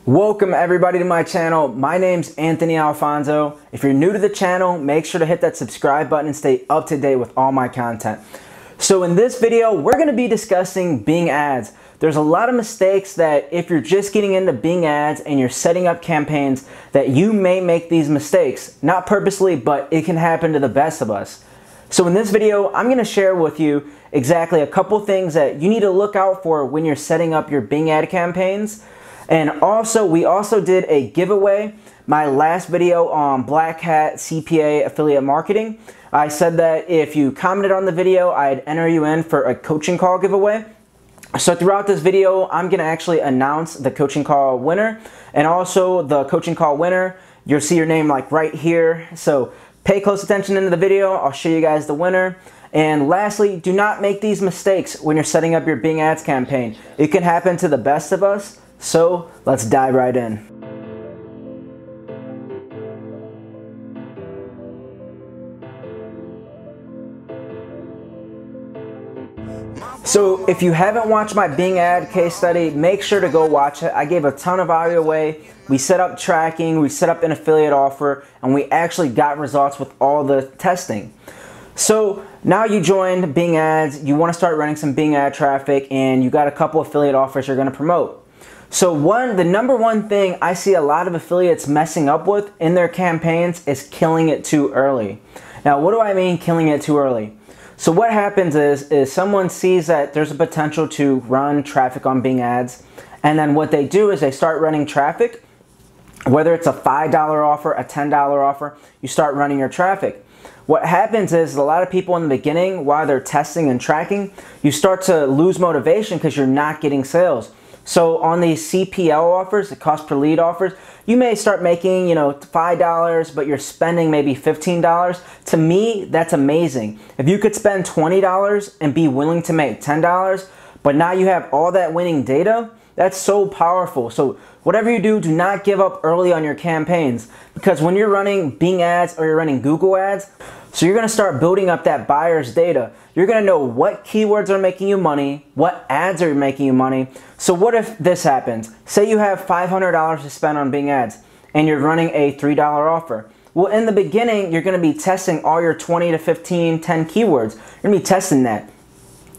Welcome everybody to my channel. My name's Anthony Alfonso. If you're new to the channel, make sure to hit that subscribe button and stay up to date with all my content. So in this video, we're going to be discussing Bing ads. There's a lot of mistakes that if you're just getting into Bing ads and you're setting up campaigns that you may make these mistakes, not purposely, but it can happen to the best of us. So in this video, I'm going to share with you exactly a couple things that you need to look out for when you're setting up your Bing ad campaigns. And also, we also did a giveaway. My last video on Black Hat CPA affiliate marketing, I said that if you commented on the video, I'd enter you in for a coaching call giveaway. So throughout this video, I'm going to actually announce the coaching call winner, and also the coaching call winner, you'll see your name like right here. So pay close attention into the video. I'll show you guys the winner. And lastly, do not make these mistakes when you're setting up your Bing ads campaign. It can happen to the best of us. So let's dive right in. So if you haven't watched my Bing ad case study, make sure to go watch it. I gave a ton of value away. We set up tracking, we set up an affiliate offer, and we actually got results with all the testing. So now you joined Bing ads, you want to start running some Bing ad traffic, and you got a couple affiliate offers you're going to promote. So the number one thing I see a lot of affiliates messing up with in their campaigns is killing it too early. Now, what do I mean killing it too early? So what happens is someone sees that there's a potential to run traffic on Bing ads, and then what they do is they start running traffic, whether it's a $5 offer, a $10 offer, you start running your traffic. What happens is a lot of people in the beginning, while they're testing and tracking, you start to lose motivation because you're not getting sales. So on these CPL offers, the cost per lead offers, you may start making, $5, but you're spending maybe $15. To me, that's amazing. If you could spend $20 and be willing to make $10, but now you have all that winning data, that's so powerful. So whatever you do, do not give up early on your campaigns, because when you're running Bing ads or you're running Google ads, so you're going to start building up that buyer's data. You're going to know what keywords are making you money, what ads are making you money. So what if this happens? Say you have $500 to spend on Bing ads and you're running a $3 offer. Well, in the beginning, you're going to be testing all your 20 to 15, 10 keywords. You're going to be testing that.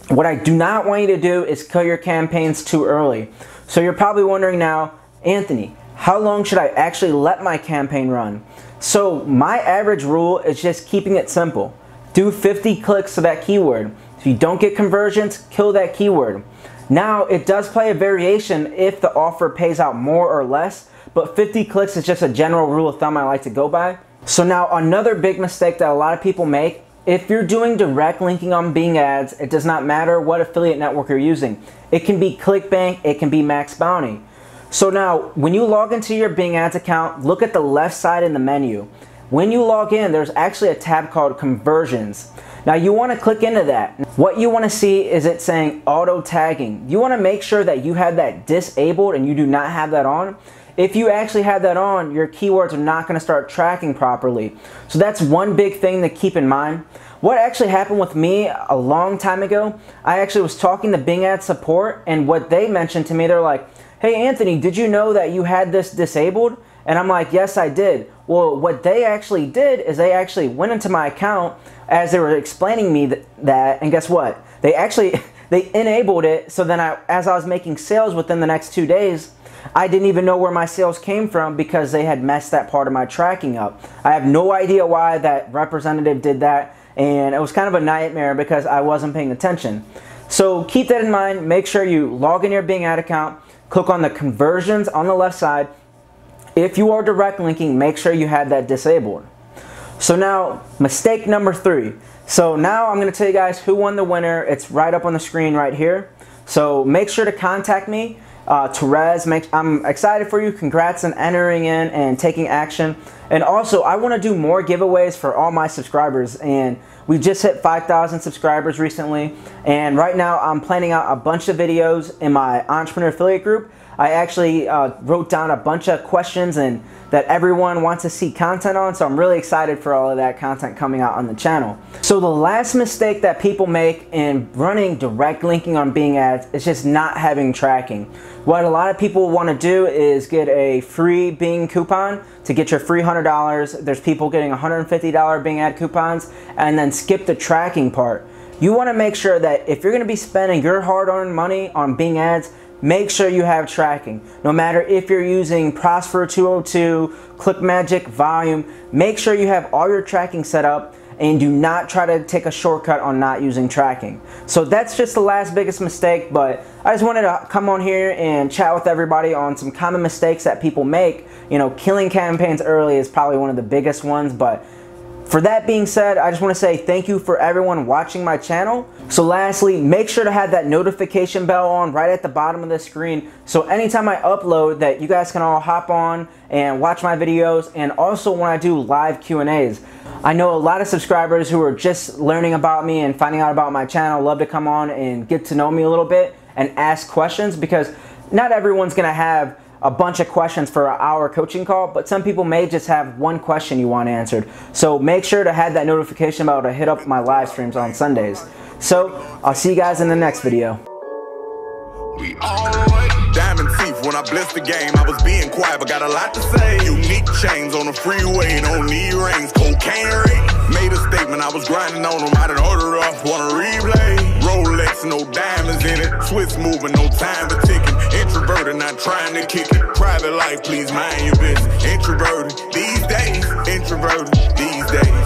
What I do not want you to do is kill your campaigns too early. So you're probably wondering now, Anthony, how long should I actually let my campaign run? So my average rule is just keeping it simple. Do 50 clicks to that keyword. If you don't get conversions, kill that keyword. Now, it does play a variation if the offer pays out more or less, but 50 clicks is just a general rule of thumb I like to go by. So now another big mistake that a lot of people make, if you're doing direct linking on Bing ads, it does not matter what affiliate network you're using. It can be ClickBank, it can be Max Bounty. So now, when you log into your Bing ads account, look at the left side in the menu. When you log in, there's actually a tab called Conversions. Now you want to click into that. What you want to see is it saying auto tagging. You want to make sure that you have that disabled and you do not have that on. If you actually have that on, your keywords are not going to start tracking properly. So that's one big thing to keep in mind. What actually happened with me a long time ago, I actually was talking to Bing Ad support, and what they mentioned to me, they're like, hey Anthony, did you know that you had this disabled? And I'm like, yes, I did. Well, what they actually did is they actually went into my account as they were explaining me that, and guess what? They enabled it, so then as I was making sales within the next 2 days, I didn't even know where my sales came from because they had messed that part of my tracking up. I have no idea why that representative did that, and it was kind of a nightmare because I wasn't paying attention. So keep that in mind. Make sure you log in your Bing ad account, click on the conversions on the left side. If you are direct linking, make sure you have that disabled. So now, mistake number 3. So now I'm going to tell you guys who won the winner. It's right up on the screen right here. So make sure to contact me. Therese, I'm excited for you. Congrats on entering in and taking action. And also, I want to do more giveaways for all my subscribers. And we just hit 5,000 subscribers recently. And right now, I'm planning out a bunch of videos in my entrepreneur affiliate group. I actually wrote down a bunch of questions and that everyone wants to see content on, so I'm really excited for all of that content coming out on the channel. So the last mistake that people make in running direct linking on Bing ads is just not having tracking. What a lot of people want to do is get a free Bing coupon to get your free $100. There's people getting $150 Bing ad coupons and then skip the tracking part. You want to make sure that if you're going to be spending your hard-earned money on Bing ads, make sure you have tracking. No matter if you're using Prosper 202, ClickMagick, Volume, make sure you have all your tracking set up and do not try to take a shortcut on not using tracking. So that's just the last biggest mistake, but I just wanted to come on here and chat with everybody on some common mistakes that people make. You know, killing campaigns early is probably one of the biggest ones, but for that being said, I just want to say thank you for everyone watching my channel. So lastly, make sure to have that notification bell on right at the bottom of the screen, so anytime I upload that you guys can all hop on and watch my videos, and also when I do live Q&As. I know a lot of subscribers who are just learning about me and finding out about my channel love to come on and get to know me a little bit and ask questions, because not everyone's going to have a bunch of questions for an hour coaching call, but some people may just have one question you want answered. So make sure to have that notification bell to hit up my live streams on Sundays. So I'll see you guys in the next video. We all right. Diamond teeth when I blessed the game. I was being quiet, but got a lot to say. Unique chains on the freeway, don't need rings. Cocaine rate. Made a statement, I was grinding on them. I done order off, want a replay. Rolex, no diamonds in it. Swiss moving, no time for ticking. Introverted, not trying to kick it. Private life, please mind your business. Introverted these days. Introverted these days.